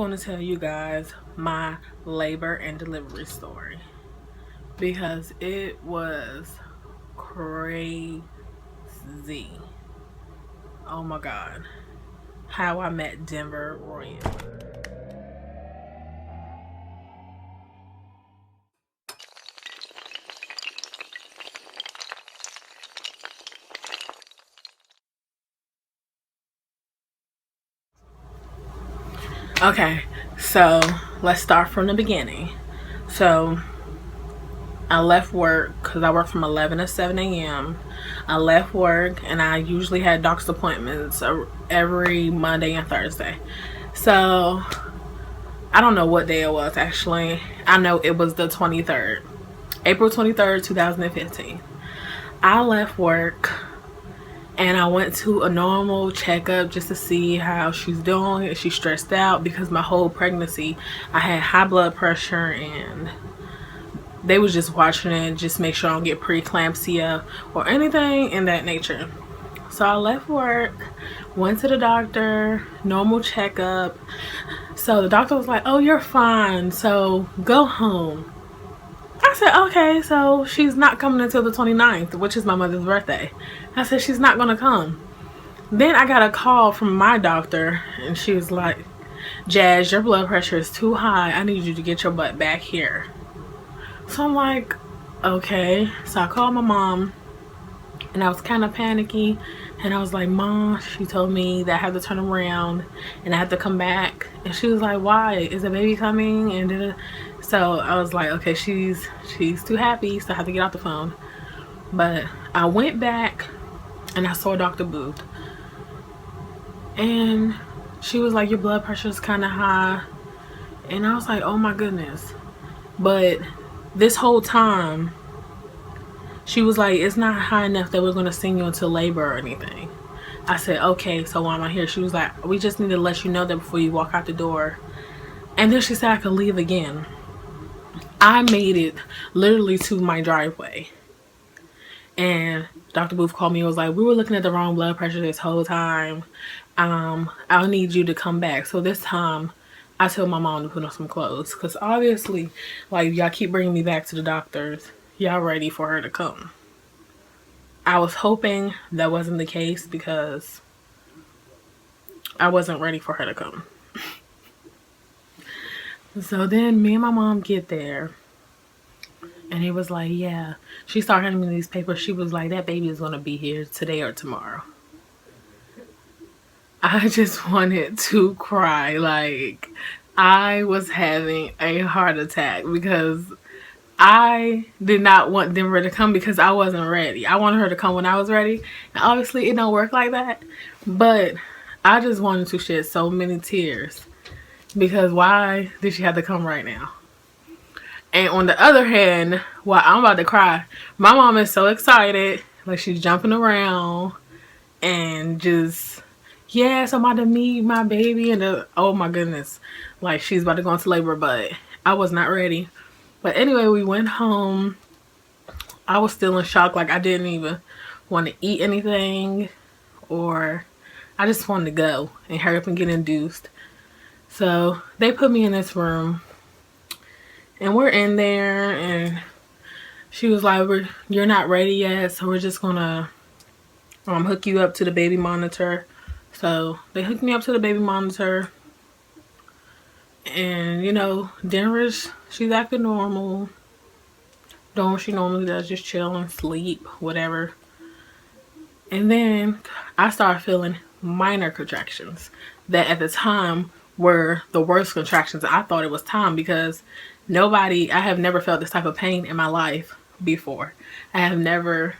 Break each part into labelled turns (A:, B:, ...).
A: going to tell you guys my labor and delivery story because it was crazy. Oh my god. How I met Denver Royale. Okay, so let's start from the beginning. So I left work because I work from 11 to 7 a.m. I left work and I usually had doctor's appointments every Monday and Thursday. So I don't know what day it was actually. I know it was the 23rd. April 23rd, 2015. I left work and I went to a normal checkup just to see how she's doing. Is she stressed out? Because my whole pregnancy I had high blood pressure and they was just watching it, just make sure I don't get preeclampsia or anything in that nature. So I left work, went to the doctor, normal checkup. So the doctor was like, oh, you're fine, so go home. I said, okay, so she's not coming until the 29th, which is my mother's birthday. I said, she's not gonna come. Then I got a call from my doctor and she was like, Jazz, your blood pressure is too high. I need you to get your butt back here. So I'm like, okay. So I called my mom and I was kind of panicky and I was like, Mom, she told me that I had to turn around and I had to come back. And she was like, why? Is the baby coming? And so I was like, okay, she's too happy, so I had to get off the phone. But I went back and I saw Dr. Booth and she was like, your blood pressure is kind of high. And I was like, oh my goodness. But this whole time she was like, it's not high enough that we're going to send you into labor or anything. I said, okay, so why am I here? She was like, we just need to let you know that before you walk out the door. And then she said I could leave again. I made it literally to my driveway. And Dr. Booth called me and was like, we were looking at the wrong blood pressure this whole time. I'll need you to come back. So this time I told my mom to put on some clothes. Because obviously, like, y'all keep bringing me back to the doctors. Y'all ready for her to come. I was hoping that wasn't the case because I wasn't ready for her to come. So then me and my mom get there. And it was like, yeah. She started handing me these papers. She was like, that baby is going to be here today or tomorrow. I just wanted to cry. Like, I was having a heart attack because I did not want Denver to come because I wasn't ready. I wanted her to come when I was ready. And obviously, it don't work like that. But I just wanted to shed so many tears because why did she have to come right now? And on the other hand, while I'm about to cry, my mom is so excited. Like, she's jumping around and just, yes, I'm about to meet my baby. And oh my goodness, like, she's about to go into labor, but I was not ready. But anyway, we went home. I was still in shock. Like, I didn't even want to eat anything, or I just wanted to go and hurry up and get induced. So they put me in this room and we're in there and she was like, you're not ready yet, so we're just gonna hook you up to the baby monitor. So they hooked me up to the baby monitor. And, you know, she's acting normal. Doing what she normally does, just chilling, sleep, whatever. And then I started feeling minor contractions that at the time were the worst contractions. I thought it was time because I have never felt this type of pain in my life before. I have never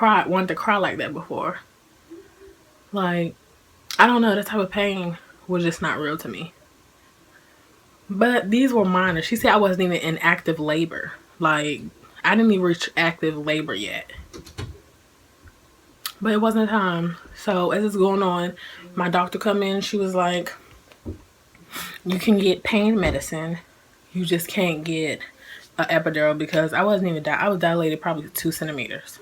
A: wanted to cry like that before. Like, I don't know, that type of pain was just not real to me. But these were minor. She said I wasn't even in active labor. Like, I didn't even reach active labor yet. But it wasn't time. So as it's going on, my doctor come in. She was like, you can get pain medicine. You just can't get an epidural because I wasn't even I was dilated probably 2 centimeters.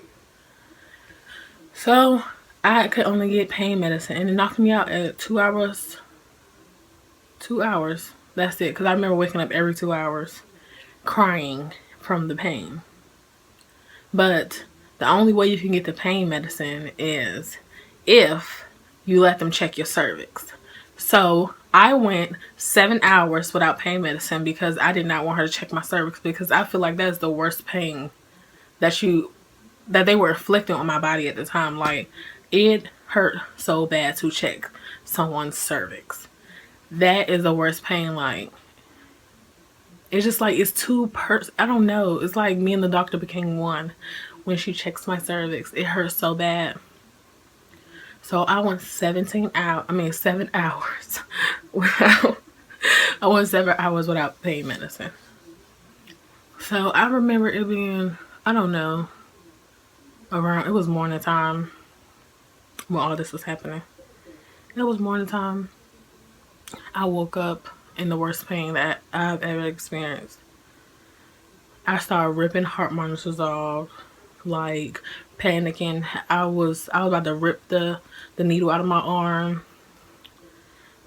A: So I could only get pain medicine, and it knocked me out at 2 hours 2 hours. That's it. Because I remember waking up every 2 hours crying from the pain. But the only way you can get the pain medicine is if you let them check your cervix. So I went 7 hours without pain medicine because I did not want her to check my cervix, because I feel like that's the worst pain that they were inflicting on my body at the time. Like, it hurt so bad to check someone's cervix. That is the worst pain. Like, it's just like, it's I don't know. It's like me and the doctor became one when she checks my cervix. It hurts so bad. So I went 7 hours without, I went 7 hours without pain medicine. So I remember it being, I don't know, it was morning time when all this was happening. It was morning time. I woke up in the worst pain that I've ever experienced. I started ripping heart monitors off, like panicking. I was about to rip the needle out of my arm.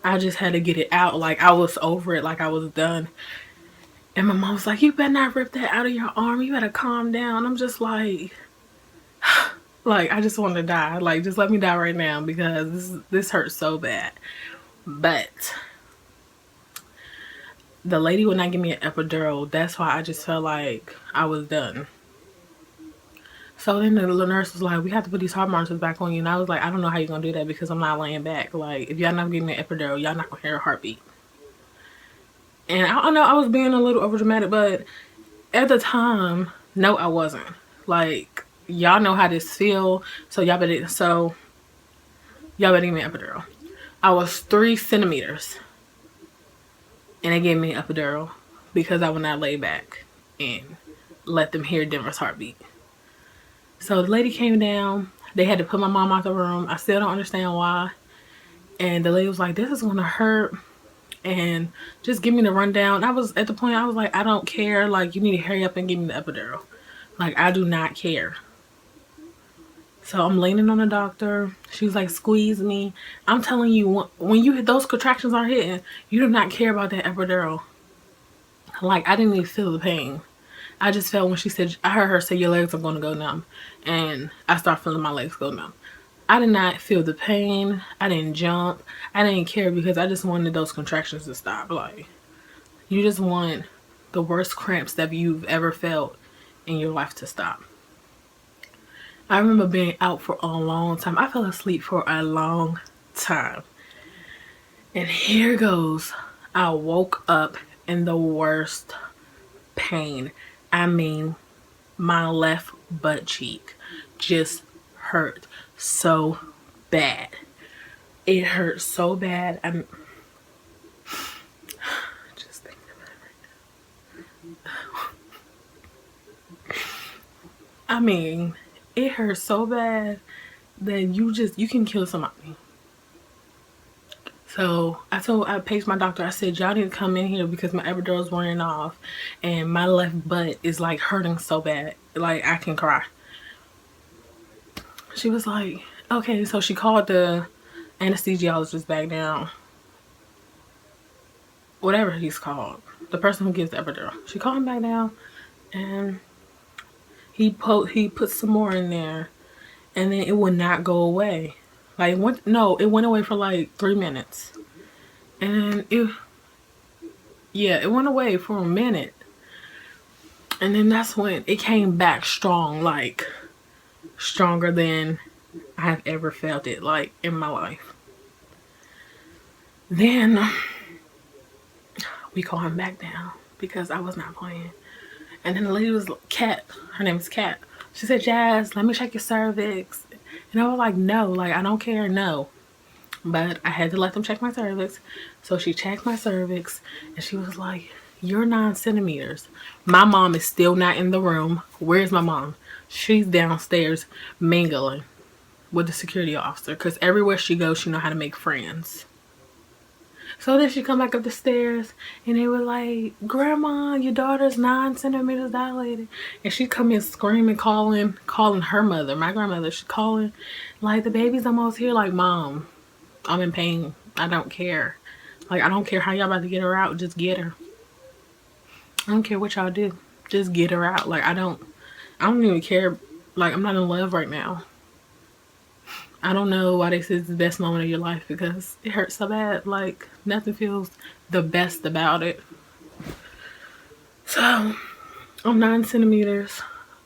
A: I just had to get it out. Like, I was over it. Like, I was done. And my mom was like, you better not rip that out of your arm. You better calm down. I'm just like, like, I just want to die. Like, just let me die right now, because this hurts so bad. But the lady would not give me an epidural. That's why I just felt like I was done. So then the little nurse was like, we have to put these heart monitors back on you. And I was like, I don't know how you're going to do that, because I'm not laying back. Like, if y'all not giving me an epidural, y'all not going to hear a heartbeat. And I don't know, I was being a little overdramatic, but at the time, no, I wasn't. Like, y'all know how this feel, so y'all better give me an epidural. I was 3 centimeters, and they gave me an epidural because I would not lay back and let them hear Denver's heartbeat. So the lady came down. They had to put my mom out the room. I still don't understand why. And the lady was like, this is going to hurt, and just give me the rundown. I was at the point, I was like, I don't care. Like, you need to hurry up and give me the epidural. Like, I do not care. So I'm leaning on the doctor. She's like, squeeze me. I'm telling you, when you hit those contractions are hitting, you do not care about that epidural. Like, I didn't even feel the pain. I just felt when she said, I heard her say, your legs are going to go numb. And I started feeling my legs go numb. I did not feel the pain. I didn't jump. I didn't care, because I just wanted those contractions to stop. Like, you just want the worst cramps that you've ever felt in your life to stop. I remember being out for a long time. I fell asleep for a long time. And here goes. I woke up in the worst pain. I mean, my left butt cheek just hurt so bad. It hurt so bad. I'm just thinking about it right now. I mean, it hurt so bad that you can kill somebody. So I paged my doctor. I said, y'all need to come in here because my epidural's wearing off and my left butt is like hurting so bad. Like, I can cry. She was like, okay. So she called the anesthesiologist back down. Whatever he's called. The person who gives the epidural. She called him back down, and he put some more in there, and then it would not go away. Like, it went away for like 3 minutes. And it went away for a minute. And then that's when it came back strong, like stronger than I've ever felt it, like, in my life. Then we call him back down because I was not playing. And then the lady was Kat. Her name is Kat. She said, Jazz, let me check your cervix. And I was like, no, like, I don't care, no. But I had to let them check my cervix. So she checked my cervix, and she was like, you're 9 centimeters. My mom is still not in the room. Where's my mom? She's downstairs mingling with the security officer, because everywhere she goes, she know how to make friends. So then she come back up the stairs, and they were like, Grandma, your daughter's 9 centimeters dilated. And she come in screaming, calling her mother, my grandmother. She calling, like, the baby's almost here. Like, Mom, I'm in pain. I don't care. Like, I don't care how y'all about to get her out, just get her. I don't care what y'all do, just get her out. Like, I don't even care. Like, I'm not in love right now. I don't know why they say it's the best moment of your life, because it hurts so bad. Like, nothing feels the best about it. So, I'm 9 centimeters.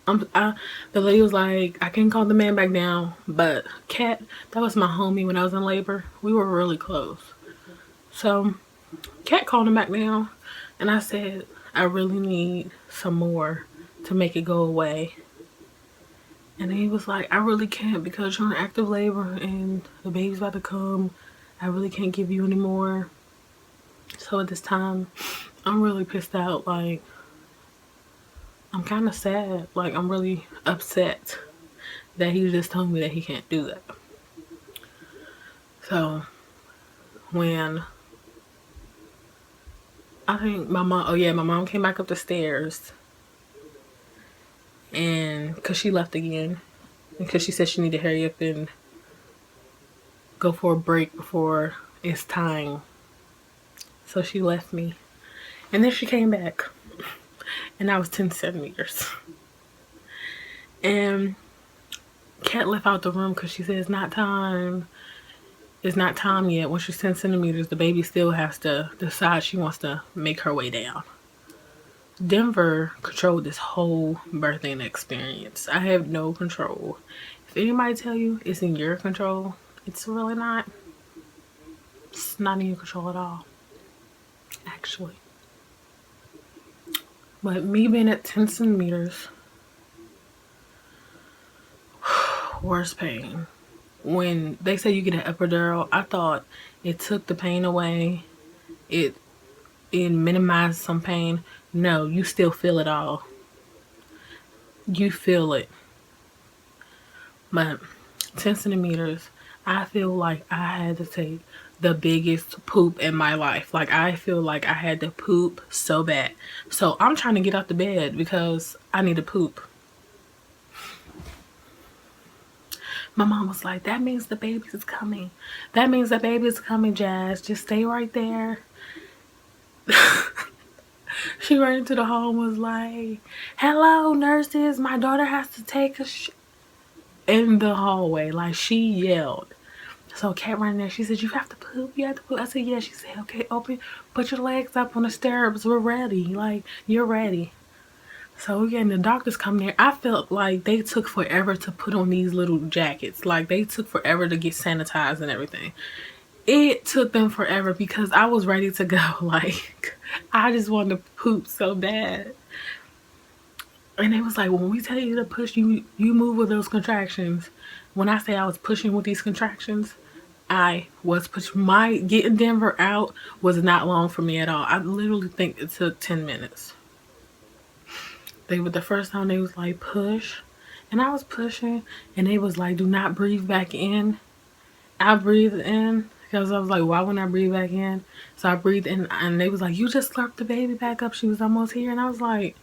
A: The lady was like, I can't call the man back down, but Kat, that was my homie when I was in labor. We were really close. So, Kat called him back down, and I said, I really need some more to make it go away. And he was like, I really can't, because you're in active labor and the baby's about to come. I really can't give you any more. So at this time, I'm really pissed out. Like, I'm kind of sad. Like, I'm really upset that he just told me that he can't do that. So when I think my mom came back up the stairs, and because she left again, because she said she needed to hurry up and go for a break before it's time. So she left me, and then she came back, and I was 10 centimeters. And Kat left out the room because she said it's not time. It's not time yet. When she's 10 centimeters, the baby still has to decide she wants to make her way down. Denver controlled this whole birthing experience. I have no control. If anybody tell you it's in your control, it's really not. It's not in your control at all, actually. But me being at 10 centimeters, worst pain. When they say you get an epidural, I thought it took the pain away. It minimized some pain. No, you still feel it all. You feel it. But 10 centimeters, I feel like I had to take the biggest poop in my life. Like, I feel like I had to poop so bad. So I'm trying to get out the bed because I need to poop. My mom was like, that means the baby is coming. That means the baby is coming, Jazz. Just stay right there. She ran into the hall and was like, hello, nurses. My daughter has to take a in the hallway. Like, she yelled. So Kat ran there. She said, you have to poop? You have to poop? I said, yeah. She said, okay, open. Put your legs up on the stirrups. We're ready. Like, you're ready. So again, the doctors come there. I felt like they took forever to put on these little jackets. Like, they took forever to get sanitized and everything. It took them forever because I was ready to go. Like, I just wanted to poop so bad. And it was like, when we tell you to push, you move with those contractions. When I say I was pushing with these contractions, I was pushing. My getting Denver out was not long for me at all. I literally think it took 10 minutes. They were the first time they was like, push. And I was pushing, and they was like, do not breathe back in. I breathed in because I was like, why wouldn't I breathe back in? So I breathed in, and they was like, you just slurped the baby back up. She was almost here. And I was like,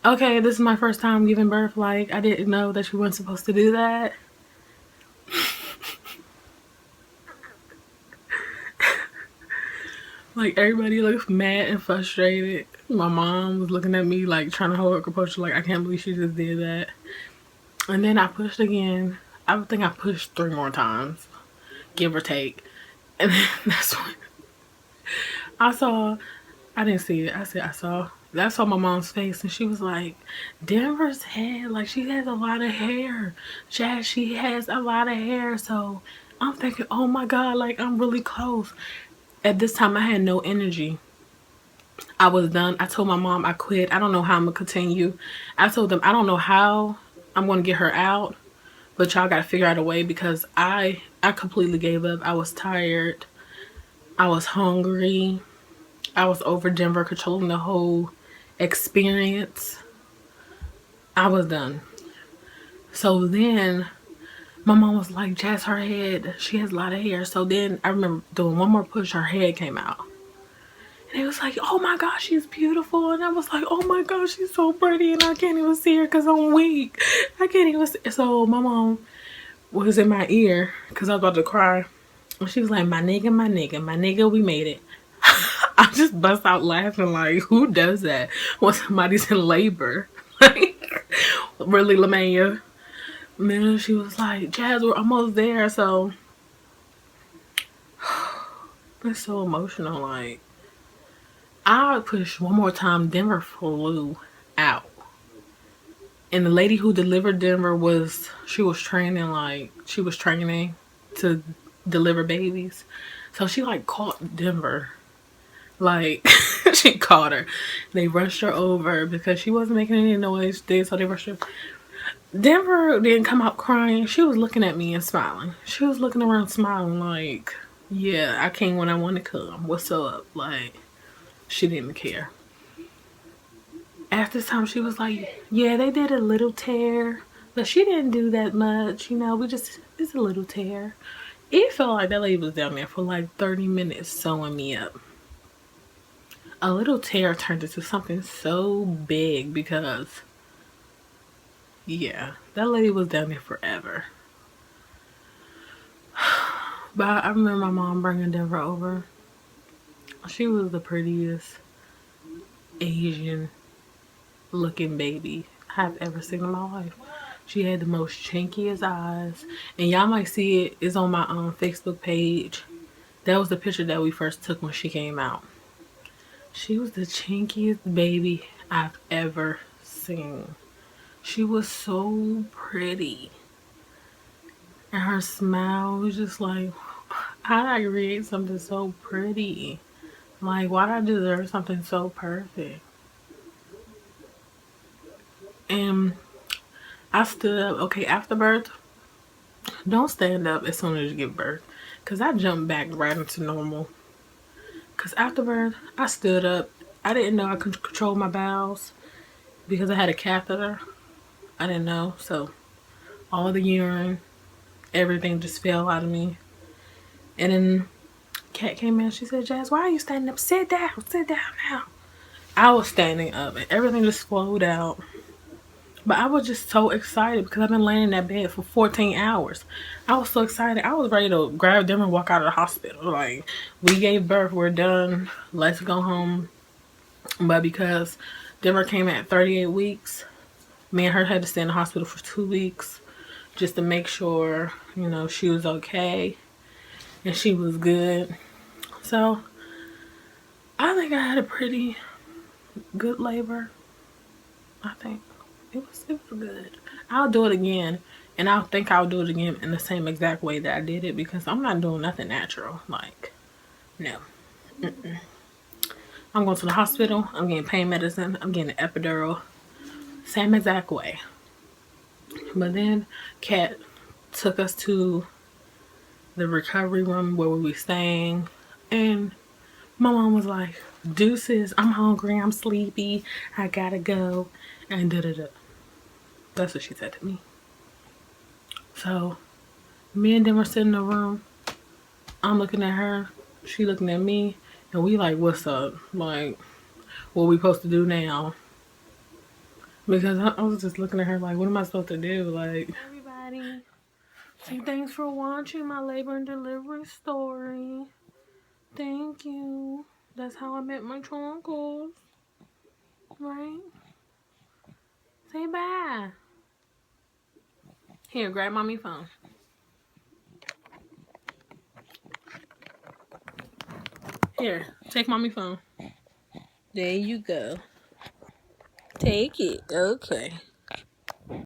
A: okay, this is my first time giving birth. Like, I didn't know that you weren't supposed to do that. Like, everybody looked mad and frustrated. My mom was looking at me, like, trying to hold her composure, like, I can't believe she just did that. And then I pushed again. I think I pushed 3 more times, give or take. And then that's when I didn't see it. I said I saw my mom's face, and she was like, Denver's head, like, she has a lot of hair. Jazz, she has a lot of hair. So I'm thinking, oh my God, like, I'm really close. At this time, I had no energy. I was done. I told my mom I quit. I don't know how I'm going to continue. I told them I don't know how I'm going to get her out, but y'all got to figure out a way, because I completely gave up. I was tired. I was hungry. I was over Denver, controlling the whole experience. I was done. So then my mom was like, Jazz, her head, she has a lot of hair. So then I remember doing one more push, her head came out. And it was like, oh my gosh, she's beautiful. And I was like, oh my gosh, she's so pretty. And I can't even see her because I'm weak. I can't even see. So my mom was in my ear because I was about to cry. And she was like, my nigga, we made it. I just bust out laughing like, who does that when somebody's in labor? Like, really, LaMaya? And then she was like, Jazz, we're almost there. So it's so emotional. Like, I push one more time. Denver flew out. And the lady who delivered Denver she was training to deliver babies. So she like caught Denver. Like, she caught her. They rushed her over because she wasn't making any noise. So they rushed her. Denver didn't come out crying. She was looking at me and smiling. She was looking around smiling like, yeah, I came when I want to come. What's up? Like, she didn't care. After this time, she was like, yeah, they did a little tear. But she didn't do that much. You know, it's a little tear. It felt like that lady was down there for like 30 minutes sewing me up. A little tear turned into something so big because, yeah, that lady was down there forever. But I remember my mom bringing Denver over. She was the prettiest Asian looking baby I've ever seen in my life. She had the most chinkiest eyes. And y'all might see it. It's on my Facebook page. That was the picture that we first took when she came out. She was the chinkiest baby I've ever seen. She was so pretty. And her smile was just like, how did I create something so pretty? Like, why did I deserve something so perfect? And I stood up. Okay, after birth, don't stand up as soon as you give birth. Because I jumped back right into normal. Because after birth, I stood up. I didn't know I could control my bowels because I had a catheter. I didn't know. So all the urine, everything just fell out of me. And then Kat came in. She said, Jazz, why are you standing up? Sit down. Sit down now. I was standing up and everything just flowed out. But I was just so excited because I've been laying in that bed for 14 hours. I was so excited. I was ready to grab them and walk out of the hospital. Like, we gave birth. We're done. Let's go home. But because Denver came at 38 weeks, me and her had to stay in the hospital for 2 weeks just to make sure, you know, she was okay and she was good. So, I think I had a pretty good labor. I think it was good. I'll do it again, and I think I'll do it again in the same exact way that I did it because I'm not doing nothing natural. Like, no. I'm going to the hospital. I'm getting pain medicine. I'm getting an epidural. Same exact way. But then Kat took us to the recovery room where we were staying, and my mom was like, deuces, I'm hungry, I'm sleepy, I gotta go, and da-da-da. That's what she said to me. So, me and them were sitting in the room. I'm looking at her, she looking at me, and we like, what's up? Like, what we supposed to do now? Because I was just looking at her like, what am I supposed to do? Like, everybody, say thanks for watching my labor and delivery story. Thank you. That's how I met my trunkles. Right? Say bye. Here, grab mommy's phone. Here, take mommy's phone. There you go. Take it. Okay.